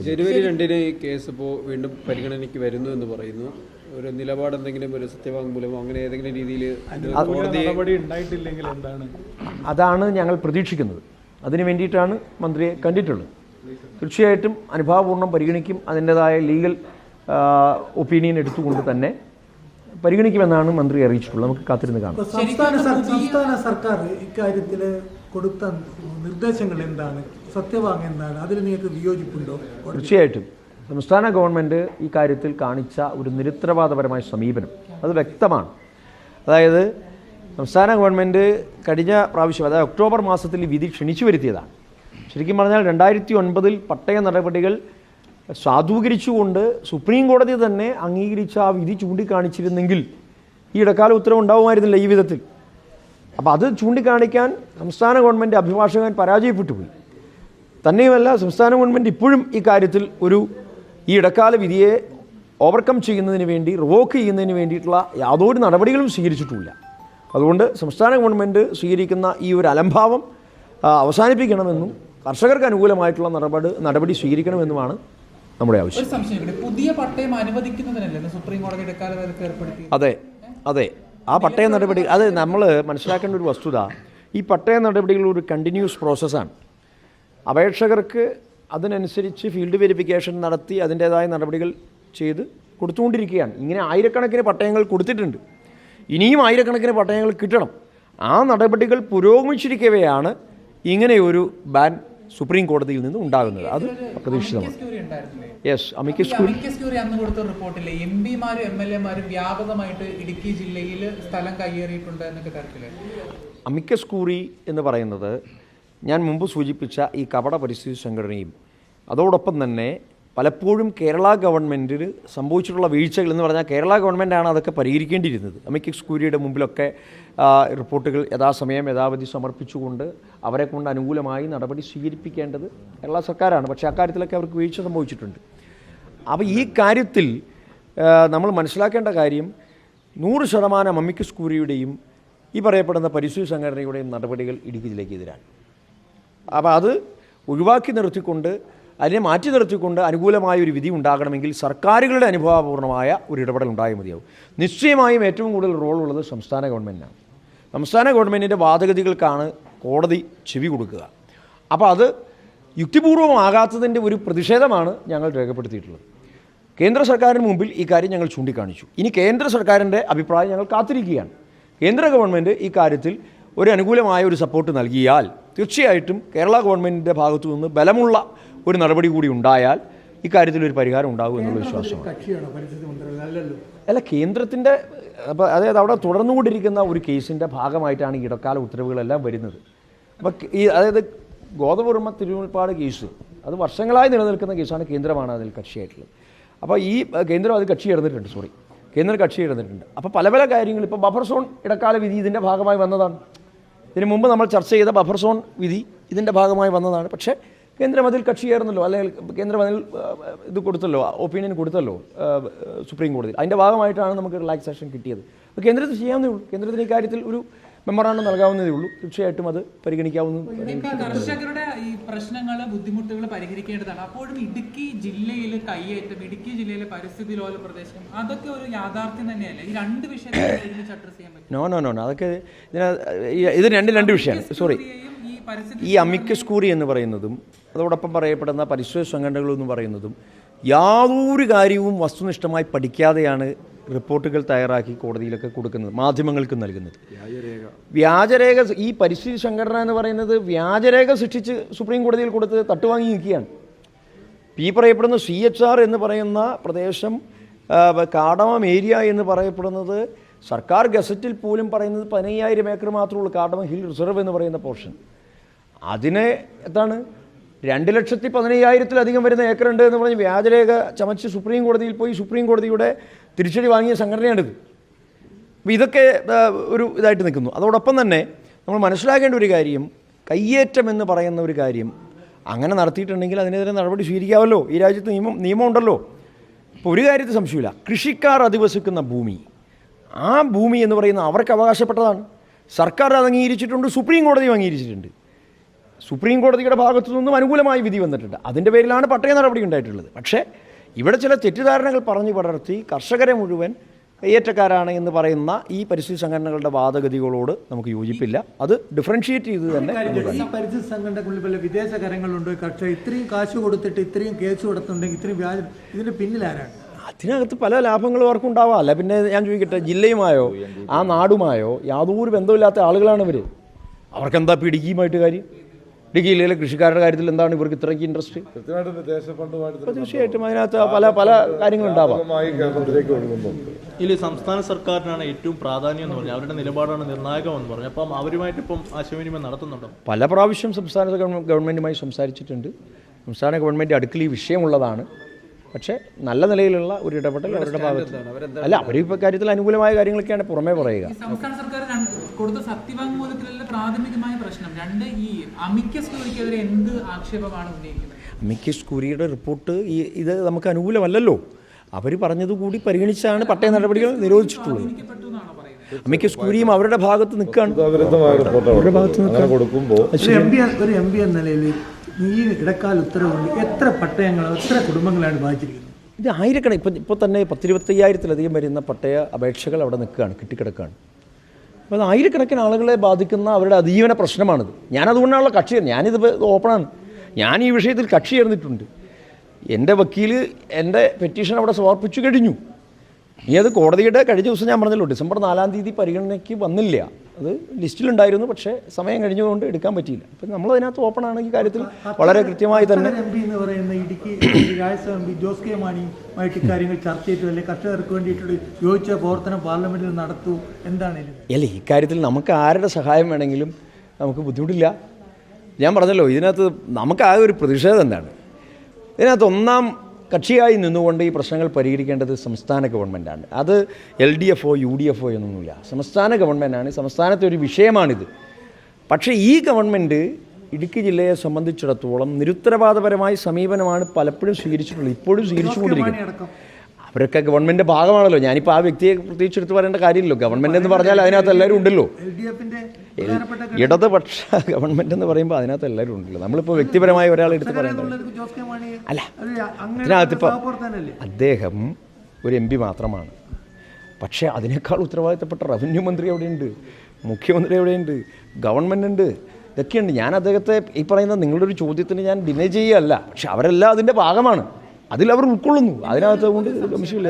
ജനുവരി 2-ന് ഈ കേസ് ഇപ്പോൾ വീണ്ടും പരിഗണനയ്ക്ക് വരുന്നു എന്ന് പറയുന്നു. ഒരു നിലപാട് എന്തെങ്കിലും ഒരു സത്യവാങ്മൂലമോ അങ്ങനെ ഏതെങ്കിലും രീതിയിൽ നടപടി ഉണ്ടായിട്ടില്ലെങ്കിൽ എന്താണ്? അതാണ് ഞങ്ങൾ പ്രതീക്ഷിക്കുന്നത്. അതിനു വേണ്ടിയിട്ടാണ് മന്ത്രിയെ കണ്ടിട്ടുള്ളത്. തീർച്ചയായിട്ടും അനുഭാവപൂർണ്ണം പരിഗണിക്കും. അതിൻ്റെതായ ലീഗൽ ഒപ്പീനിയൻ എടുത്തുകൊണ്ട് തന്നെ പരിഗണിക്കുമെന്നാണ് മന്ത്രി അറിയിച്ചിട്ടുള്ളത്. നമുക്ക് കാത്തിരുന്ന് കാണാം. സംസ്ഥാന സർക്കാർ ഇക്കാര്യത്തിൽ കൊടുത്ത നിർദ്ദേശങ്ങൾ എന്താണ്? സത്യവാങ് എന്താണ്? അതിൽ നിങ്ങൾക്ക് വിയോജിപ്പുണ്ടോ? തീർച്ചയായിട്ടും സംസ്ഥാന ഗവൺമെൻറ് ഈ കാര്യത്തിൽ കാണിച്ച ഒരു നിരുത്തരവാദപരമായ സമീപനം അത് വ്യക്തമാണ്. അതായത് സംസ്ഥാന ഗവൺമെൻറ് കഴിഞ്ഞ പ്രാവശ്യം, അതായത് ഒക്ടോബർ മാസത്തിൽ ഈ വിധി ക്ഷണിച്ചു വരുത്തിയതാണ്. ശരിക്കും പറഞ്ഞാൽ 2009 പട്ടയ നടപടികൾ സാധൂകരിച്ചുകൊണ്ട് സുപ്രീം കോടതി തന്നെ അംഗീകരിച്ച ആ വിധി ചൂണ്ടിക്കാണിച്ചിരുന്നെങ്കിൽ ഈ ഇടക്കാല ഉത്തരവ് ഉണ്ടാവുമായിരുന്നില്ല ഈ വിധത്തിൽ. അപ്പോൾ അത് ചൂണ്ടിക്കാണിക്കാൻ സംസ്ഥാന ഗവൺമെൻറ് അഭിഭാഷകൻ പരാജയപ്പെട്ടു പോയി. തന്നെയുമല്ല, സംസ്ഥാന ഗവൺമെൻറ് ഇപ്പോഴും ഈ കാര്യത്തിൽ ഈ ഇടക്കാല വിധിയെ ഓവർകം ചെയ്യുന്നതിന് വേണ്ടി, റിവോക്ക് ചെയ്യുന്നതിന് വേണ്ടിയിട്ടുള്ള യാതൊരു നടപടികളും സ്വീകരിച്ചിട്ടുമില്ല. അതുകൊണ്ട് സംസ്ഥാന ഗവൺമെൻറ് സ്വീകരിക്കുന്ന ഈ ഒരു അലംഭാവം അവസാനിപ്പിക്കണമെന്നും കർഷകർക്ക് അനുകൂലമായിട്ടുള്ള നടപടി സ്വീകരിക്കണമെന്നുമാണ് നമ്മുടെ ആവശ്യം. പുതിയ പട്ടയം അനുവദിക്കുന്നതിനല്ലേ സുപ്രീം കോടതി ഇടക്കാല വിലക്ക് ഏർപ്പെടുത്തി? അതെ ആ പട്ടയ നടപടി, അത് നമ്മൾ മനസ്സിലാക്കേണ്ട ഒരു വസ്തുത, ഈ പട്ടയ നടപടികൾ ഒരു കണ്ടിന്യൂസ് പ്രോസസ്സാണ്. അപേക്ഷകർക്ക് അതിനനുസരിച്ച് ഫീൽഡ് വെരിഫിക്കേഷൻ നടത്തി അതിൻ്റേതായ നടപടികൾ ചെയ്ത് കൊടുത്തുകൊണ്ടിരിക്കുകയാണ്. ഇങ്ങനെ ആയിരക്കണക്കിന് പട്ടയങ്ങൾ കൊടുത്തിട്ടുണ്ട്. ഇനിയും ആയിരക്കണക്കിന് പട്ടയങ്ങൾ കിട്ടണം. ആ നടപടികൾ പുരോഗമിച്ചിരിക്കവെയാണ് ഇങ്ങനെയൊരു ബാൻ സുപ്രീം കോടതിയിൽ നിന്ന് ഉണ്ടാകുന്നത്. അത് അപ്രതീക്ഷിതമാണ്. യെസ്, അമിക്കസ് ക്യൂറി അന്ന് കൊടുത്ത റിപ്പോർട്ടിൽ എംപിമാരും MLA-മാരും വ്യാപകമായിട്ട് ഇടുക്കി ജില്ലയിൽ സ്ഥലം കയ്യേറിയിട്ടുണ്ട് എന്നൊക്കെ തരത്തില്. അമിക്കസ് ക്യൂറി എന്ന് പറയുന്നത് ഞാൻ മുമ്പ് സൂചിപ്പിച്ച ഈ കപട പരിസ്ഥിതി സംഘടനയും അതോടൊപ്പം തന്നെ പലപ്പോഴും കേരള ഗവൺമെൻറ്റിന് സംഭവിച്ചിട്ടുള്ള വീഴ്ചകൾ എന്ന് പറഞ്ഞാൽ കേരള ഗവൺമെൻറ്റാണ് അതൊക്കെ പരിഹരിക്കേണ്ടിയിരുന്നത്. അമിക്കസ് ക്യൂറിയുടെ മുമ്പിലൊക്കെ റിപ്പോർട്ടുകൾ യഥാസമയം യഥാവധി സമർപ്പിച്ചുകൊണ്ട് അവരെ കൊണ്ട് അനുകൂലമായി നടപടി സ്വീകരിപ്പിക്കേണ്ടത് കേരള സർക്കാരാണ്. പക്ഷേ അക്കാര്യത്തിലൊക്കെ അവർക്ക് വീഴ്ച സംഭവിച്ചിട്ടുണ്ട്. അപ്പോൾ ഈ കാര്യത്തിൽ നമ്മൾ മനസ്സിലാക്കേണ്ട കാര്യം 100% അമിക്കസ് ക്യൂറിയുടെയും ഈ പറയപ്പെടുന്ന പരിസ്ഥിതി സംഘടനയുടെയും നടപടികൾ ഇടുക്കി ജില്ലയ്ക്ക് എതിരാണ്. അപ്പോൾ അത് ഒഴിവാക്കി നിർത്തിക്കൊണ്ട്, അതിനെ മാറ്റി നിർത്തിക്കൊണ്ട് അനുകൂലമായ ഒരു വിധി ഉണ്ടാകണമെങ്കിൽ സർക്കാരുകളുടെ അനുഭവപൂർണ്ണമായ ഒരു ഇടപെടൽ ഉണ്ടായാൽ മതിയാവും. നിശ്ചയമായും ഏറ്റവും കൂടുതൽ റോളുള്ളത് സംസ്ഥാന ഗവൺമെൻറ്റിനാണ്. സംസ്ഥാന ഗവൺമെൻറ്റിൻ്റെ വാദഗതികൾക്കാണ് കോടതി ചെവി കൊടുക്കുക. അപ്പോൾ അത് യുക്തിപൂർവമാകാത്തതിൻ്റെ ഒരു പ്രതിഷേധമാണ് ഞങ്ങൾ രേഖപ്പെടുത്തിയിട്ടുള്ളത്. കേന്ദ്ര സർക്കാരിന് മുമ്പിൽ ഈ കാര്യം ഞങ്ങൾ ചൂണ്ടിക്കാണിച്ചു. ഇനി കേന്ദ്ര സർക്കാരിൻ്റെ അഭിപ്രായം ഞങ്ങൾ കാത്തിരിക്കുകയാണ്. കേന്ദ്ര ഗവൺമെൻറ് ഈ കാര്യത്തിൽ ഒരു അനുകൂലമായ ഒരു സപ്പോർട്ട് നൽകിയാൽ തീർച്ചയായിട്ടും കേരള ഗവൺമെൻറ്റിൻ്റെ ഭാഗത്തു നിന്ന് ബലമുള്ള ഒരു നടപടി കൂടി ഉണ്ടായാൽ ഇക്കാര്യത്തിൽ ഒരു പരിഹാരം ഉണ്ടാകും എന്നുള്ള വിശ്വാസമാണ്. അല്ല, കേന്ദ്രത്തിൻ്റെ അതായത് അവിടെ തുടർന്നുകൊണ്ടിരിക്കുന്ന ഒരു കേസിൻ്റെ ഭാഗമായിട്ടാണ് ഈ ഇടക്കാല ഉത്തരവുകളെല്ലാം വരുന്നത്. അപ്പോൾ അതായത് ഗോതവർമ്മ തിരുമുൽപ്പാട് കേസ് അത് വർഷങ്ങളായി നിലനിൽക്കുന്ന കേസാണ്. കേന്ദ്രമാണ് അതിൽ കക്ഷിയായിട്ടുള്ളത്. അപ്പോൾ ഈ കേന്ദ്രം അത് കക്ഷി ചേർന്നിട്ടുണ്ട്. കേന്ദ്രം കക്ഷി ചേർന്നിട്ടുണ്ട്. അപ്പോൾ പല പല കാര്യങ്ങൾ, ഇപ്പോൾ ബഫർ സോൺ ഇടക്കാല വിധി ഇതിൻ്റെ ഭാഗമായി വന്നതാണ്. ഇതിനു മുമ്പ് നമ്മൾ ചർച്ച ചെയ്ത ബഫർ സോൺ വിധി ഇതിൻ്റെ ഭാഗമായി വന്നതാണ്. പക്ഷേ കേന്ദ്രം അതിൽ കക്ഷി ചേർന്നല്ലോ, അല്ലെങ്കിൽ കേന്ദ്രം അതിൽ ഇത് കൊടുത്തല്ലോ, ഒപ്പീനിയൻ കൊടുത്തല്ലോ സുപ്രീം കോടതിയിൽ. അതിൻ്റെ ഭാഗമായിട്ടാണ് നമുക്ക് റിലാക്സേഷൻ കിട്ടിയത്. അപ്പോൾ കേന്ദ്രത്തിന് ചെയ്യാവുന്നേ ഉള്ളൂ. കേന്ദ്രത്തിന് ഈ കാര്യത്തിൽ ഒരു മെമ്മറാണ്ടം നൽകാവുന്നതേ ഉള്ളൂ. തീർച്ചയായിട്ടും അത് പരിഗണിക്കാവുന്ന. കർഷകരുടെ ഈ പ്രശ്നങ്ങൾ, ബുദ്ധിമുട്ടുകൾ പരിഹരിക്കേണ്ടതാണ്. അപ്പോഴും ഇടുക്കി ജില്ലയിൽ കയ്യേറ്റം, ഇടുക്കി ജില്ലയിലെ പരിസ്ഥിതി ലോല പ്രദേശം, അതൊക്കെ ഒരു യാഥാർത്ഥ്യം തന്നെയല്ലേ? ഈ രണ്ട് വിഷയങ്ങൾ ഒരുമിച്ച് അഡ്രസ് ചെയ്യാൻ പറ്റും? നോ അതൊക്കെ ഇത് രണ്ട് വിഷയമാണ്. സോറി, ഈ അമിക്കസ് ക്യൂറി എന്ന് പറയുന്നതും അതോടൊപ്പം പറയപ്പെടുന്ന പരിസ്ഥിതി സംഘടനകൾ എന്ന് പറയുന്നതും യാതൊരു കാര്യവും വസ്തുനിഷ്ഠമായി പഠിക്കാതെയാണ് റിപ്പോർട്ടുകൾ തയ്യാറാക്കി കോടതിയിലൊക്കെ കൊടുക്കുന്നത്, മാധ്യമങ്ങൾക്ക് നൽകുന്നത്. വ്യാജരേഖ, ഈ പരിസ്ഥിതി സംഘടന എന്ന് പറയുന്നത് വ്യാജരേഖ സൃഷ്ടിച്ച് സുപ്രീം കോടതിയിൽ കൊടുത്ത് തട്ടുവാങ്ങി നിൽക്കുകയാണ്. ഈ പറയപ്പെടുന്ന CHR എന്ന് പറയുന്ന പ്രദേശം, കാടമം ഏരിയ എന്ന് പറയപ്പെടുന്നത് സർക്കാർ ഗസറ്റിൽ പോലും പറയുന്നത് 15,000 ഏക്കർ മാത്രമേ ഉള്ളൂ. കാടമം ഹിൽ റിസർവ് എന്ന് പറയുന്ന പോർഷൻ, അതിന് 2,15,000-ത്തിലധികം വരുന്ന ഏക്കറുണ്ട് എന്ന് പറഞ്ഞ് വ്യാജരേഖ ചമച്ച് സുപ്രീം കോടതിയിൽ പോയി സുപ്രീം കോടതിയുടെ തിരിച്ചടി വാങ്ങിയ സംഘടനയാണിത്. അപ്പോൾ ഇതൊക്കെ ഒരു ഇതായിട്ട് നിൽക്കുന്നു. അതോടൊപ്പം തന്നെ നമ്മൾ മനസ്സിലാക്കേണ്ട ഒരു കാര്യം, കയ്യേറ്റം എന്ന് പറയുന്ന ഒരു കാര്യം അങ്ങനെ നടത്തിയിട്ടുണ്ടെങ്കിൽ അതിനെതിരെ നടപടി സ്വീകരിക്കാമല്ലോ. ഈ രാജ്യത്ത് നിയമം ഉണ്ടല്ലോ. ഇപ്പോൾ ഒരു കാര്യത്തിൽ സംശയമില്ല, കൃഷിക്കാർ അധിവസിക്കുന്ന ഭൂമി, ആ ഭൂമി എന്ന് പറയുന്നത് അവർക്ക് അവകാശപ്പെട്ടതാണ്. സർക്കാർ അത് അംഗീകരിച്ചിട്ടുണ്ട്, സുപ്രീം കോടതിയും അംഗീകരിച്ചിട്ടുണ്ട്. സുപ്രീം കോടതിയുടെ ഭാഗത്തു നിന്നും അനുകൂലമായി വിധി വന്നിട്ടുണ്ട്. അതിൻ്റെ പേരിലാണ് പട്ടയ നടപടി ഉണ്ടായിട്ടുള്ളത്. പക്ഷേ ഇവിടെ ചില തെറ്റിദ്ധാരണകൾ പറഞ്ഞു പടർത്തി കർഷകരെ മുഴുവൻ കയ്യേറ്റക്കാരാണ് എന്ന് പറയുന്ന ഈ പരിസ്ഥിതി സംഘടനകളുടെ വാദഗതികളോട് നമുക്ക് യോജിപ്പില്ല. അത് ഡിഫറൻഷിയേറ്റ് ചെയ്ത് തന്നെ ഈ പരിസ്ഥിതി സംഘടനകളിൽ പല വിദേശ കരങ്ങളുണ്ടോ? കർഷകർ ഇത്രയും കാശ് കൊടുത്തിട്ട് ഇത്രയും കേസ് കൊടുത്തുണ്ടെങ്കിൽ ഇത്രയും വ്യാജം, ഇതിന്റെ പിന്നിലാരാണ്? അതിനകത്ത് പല ലാഭങ്ങളും അവർക്കും ഉണ്ടാവാം. അല്ല പിന്നെ ഞാൻ ചോദിക്കട്ടെ, ജില്ലയുമായോ ആ നാടുമായോ യാതൊരു ബന്ധമില്ലാത്ത ആളുകളാണ് ഇവർ. അവർക്കെന്താ ഇപ്പോൾ ഇടുക്കിയുമായിട്ട് കാര്യം? ഇടുക്കി ജില്ലയിലെ കൃഷിക്കാരുടെ കാര്യത്തിൽ എന്താണ് ഇവർക്ക് ഇത്രയ്ക്ക് ഇൻട്രസ്റ്റ്? തീർച്ചയായിട്ടും അതിനകത്ത് പല കാര്യങ്ങളുണ്ടാവാം. ഇതിൽ സംസ്ഥാന സർക്കാരിനാണ് ഏറ്റവും പ്രാധാന്യം എന്ന് പറഞ്ഞാൽ അവരുടെ നിലപാടാണ് നിർണായകമെന്ന് പറഞ്ഞു. അപ്പം അവരുമായിട്ട് ഇപ്പം ആശയവിനിമയം നടത്തുന്നുണ്ടോ? പല പ്രാവശ്യം സംസ്ഥാന ഗവൺമെൻറ്റുമായി സംസാരിച്ചിട്ടുണ്ട്. സംസ്ഥാന ഗവൺമെൻറ് അടുക്കൽ ഈ വിഷയമുള്ളതാണ്. പക്ഷേ നല്ല നിലയിലുള്ള ഒരു ഇടപെടൽ അവരുടെ ഭാഗത്ത് അല്ല. അവർ ഇപ്പോൾ കാര്യത്തിൽ അനുകൂലമായ കാര്യങ്ങളൊക്കെയാണ് പുറമേ പറയുക. സംസ്ഥാന സർക്കാർ കൊടുത്ത സത്യവാങ്മൂലത്തിലുള്ള പ്രാഥമികമായ പ്രശ്നം രണ്ട്, ഈ അമിക്കസ് ക്യൂറിക്കെതിരെ എന്ത് ആക്ഷേപമാണ് ഉന്നയിക്കുന്നത്? അമിക്കസ് ക്യൂറിയുടെ റിപ്പോർട്ട് ഇത് നമുക്ക് അനുകൂലമല്ലല്ലോ. അവർ പറഞ്ഞതുകൂടി പരിഗണിച്ചാണ് പട്ടയ നടപടികൾ നിരോധിച്ചിട്ടുള്ളത്. അമിക്കസ് ക്യൂറിയും അവരുടെ ഭാഗത്ത് നിൽക്കുകയാണ്. അവരുടെ ഭാഗത്ത് കൊടുക്കുമ്പോൾ ഒരു എം പി എന്ന നിലയിൽ ഈ ഇടക്കാല ഉത്തരവുകൊണ്ട് എത്ര പട്ടയങ്ങൾ എത്ര കുടുംബങ്ങളാണ് ബാധിച്ചിരിക്കുന്നത്? ഇത് ആയിരക്കണക്കിന് ഇപ്പോൾ തന്നെ 10-25,000-ലധികം വരുന്ന പട്ടയ അപേക്ഷകൾ അവിടെ നിൽക്കുകയാണ്, കിട്ടിക്കിടക്കുകയാണ്. അപ്പോൾ അത് ആയിരക്കണക്കിന് ആളുകളെ ബാധിക്കുന്ന അവരുടെ അതീവന പ്രശ്നമാണിത്. ഞാനതുകൊണ്ടാണുള്ള കക്ഷി, ഞാനിത് ഓപ്പണാണ്. ഞാൻ ഈ വിഷയത്തിൽ കക്ഷി ചേർന്നിട്ടുണ്ട്. എൻ്റെ വക്കീൽ എൻ്റെ പെറ്റീഷൻ അവിടെ സമർപ്പിച്ചു കഴിഞ്ഞു. ഇനി അത് കോടതിയുടെ കഴിഞ്ഞ ദിവസം ഞാൻ പറഞ്ഞല്ലോ, ഡിസംബർ 4-ാം തീയതി പരിഗണനയ്ക്ക് വന്നില്ല. അത് ലിസ്റ്റിലുണ്ടായിരുന്നു, പക്ഷേ സമയം കഴിഞ്ഞതുകൊണ്ട് എടുക്കാൻ പറ്റിയില്ല. അപ്പം നമ്മൾ അതിനകത്ത് ഓപ്പണാണ് ഈ കാര്യത്തിൽ വളരെ കൃത്യമായി തന്നെ. എം പി എന്ന് പറയുന്ന ഇടുക്കി രാജ്യസഭ എം പി ജോസ് കെ മാണിയുമായിട്ട് ഇക്കാര്യങ്ങൾ ചർച്ച ചെയ്തു, അല്ലെങ്കിൽ കർഷകർക്ക് വേണ്ടിയിട്ട് യോജിച്ച പ്രവർത്തനം പാർലമെന്റിൽ നടത്തൂ, എന്താണ്? അല്ല, ഇക്കാര്യത്തിൽ നമുക്ക് ആരുടെ സഹായം വേണമെങ്കിലും നമുക്ക് ബുദ്ധിമുട്ടില്ല. ഞാൻ പറഞ്ഞല്ലോ, ഇതിനകത്ത് നമുക്ക് ആകെ ഒരു പ്രതിഷേധം എന്താണ്, ഇതിനകത്ത് ഒന്നാം കക്ഷിയായി നിന്നുകൊണ്ട് ഈ പ്രശ്നങ്ങൾ പരിഹരിക്കേണ്ടത് സംസ്ഥാന ഗവൺമെൻറ്റാണ്. അത് LDFO UDFO എന്നൊന്നുമില്ല, സംസ്ഥാന ഗവൺമെൻറ്റാണ്. സംസ്ഥാനത്തെ ഒരു വിഷയമാണിത്. പക്ഷേ ഈ ഗവൺമെൻറ് ഇടുക്കി ജില്ലയെ സംബന്ധിച്ചിടത്തോളം നിരുത്തരവാദപരമായ സമീപനമാണ് പലപ്പോഴും സ്വീകരിച്ചിട്ടുള്ളത്, ഇപ്പോഴും സ്വീകരിച്ചുകൊണ്ടിരിക്കുന്നത്. അവരൊക്കെ ഗവൺമെൻറ് ഭാഗമാണല്ലോ. ഞാനിപ്പോൾ ആ വ്യക്തിയെ പ്രത്യേകിച്ച് എടുത്ത് പറയേണ്ട കാര്യമില്ലല്ലോ. ഗവൺമെൻറ് എന്ന് പറഞ്ഞാൽ അതിനകത്ത് എല്ലാവരും ഉണ്ടല്ലോ. ഇടതുപക്ഷ ഗവൺമെൻറ് എന്ന് പറയുമ്പോൾ അതിനകത്ത് എല്ലാവരും ഉണ്ടല്ലോ. നമ്മളിപ്പോൾ വ്യക്തിപരമായി ഒരാളെ എടുത്ത് പറയേണ്ടത് അല്ല. അതിനകത്തിപ്പോൾ അദ്ദേഹം ഒരു MP മാത്രമാണ്. പക്ഷേ അതിനേക്കാൾ ഉത്തരവാദിത്തപ്പെട്ട റവന്യൂ മന്ത്രി എവിടെയുണ്ട്, മുഖ്യമന്ത്രി എവിടെയുണ്ട്, ഗവൺമെൻറ് ഉണ്ട്, ഇതൊക്കെയുണ്ട്. ഞാൻ അദ്ദേഹത്തെ ഈ പറയുന്ന നിങ്ങളുടെ ഒരു ചോദ്യത്തിന് ഞാൻ ഡിനൈ ചെയ്യുകയല്ല. പക്ഷെ അവരെല്ലാം അതിൻ്റെ ഭാഗമാണ്, അതിലവർ ഉൾക്കൊള്ളുന്നു. അതിനകത്ത് കൊണ്ട് വിഷയമില്ല.